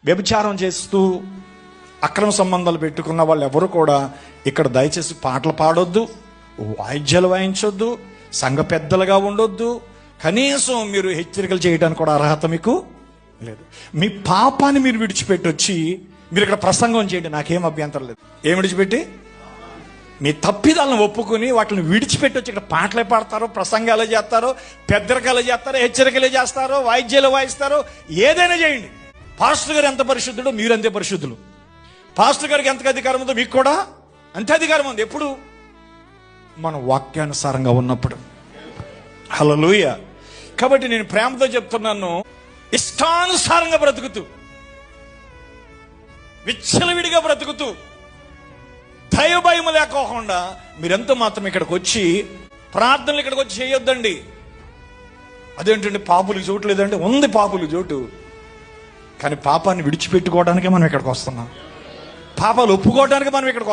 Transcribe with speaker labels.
Speaker 1: వ్యభిచారం చేస్తూ అక్రమ సంబంధాలు పెట్టుకున్న వాళ్ళు ఎవరు కూడా ఇక్కడ దయచేసి పాటలు పాడొద్దు, వాయిద్యాలు వాయించొద్దు, సంఘ పెద్దలుగా ఉండొద్దు. కనీసం మీరు హెచ్చరికలు చేయడానికి కూడా అర్హత మీకు లేదు. మీ పాపాన్ని మీరు విడిచిపెట్టొచ్చి మీరు ఇక్కడ ప్రసంగం చేయండి, నాకేం అభ్యంతరం లేదు. ఏం విడిచిపెట్టి? మీ తప్పిదాలను ఒప్పుకొని వాటిని విడిచిపెట్టి వచ్చి ఇక్కడ పాటలే పాడతారో, ప్రసంగాలు చేస్తారో, పెద్దరికాలు చేస్తారో, హెచ్చరికలు చేస్తారో, వాయిద్యాలు వాయిస్తారో, ఏదైనా చేయండి. పాస్టర్ గారు ఎంత పరిశుద్ధుడో మీరు అంతే పరిశుద్ధులు. పాస్టర్ గారికి ఎంత అధికారం ఉందో మీకు కూడా అంతే అధికారం ఉంది. ఎప్పుడు? మన వాక్యానుసారంగా ఉన్నప్పుడు. హల్లెలూయా. కాబట్టి నేను ప్రేమతో చెప్తున్నాను, ఇష్టానుసారంగా బ్రతుకుతూ, విచ్చలవిడిగా బ్రతుకుతూ, దైవ భయం లేకోకుండా మీరెంత మాత్రం ఇక్కడికి వచ్చి ప్రార్థనలు ఇక్కడికి వచ్చి చేయొద్దండి. అదేంటండి పాపులకు చోటు లేదంటే ఉంది, పాపులు చోటు. కానీ పాపాన్ని విడిచిపెట్టుకోవడానికే మనం ఇక్కడికి వస్తున్నాం, పాపాలు ఒప్పుకోవడానికి మనం ఇక్కడికి వస్తున్నాం.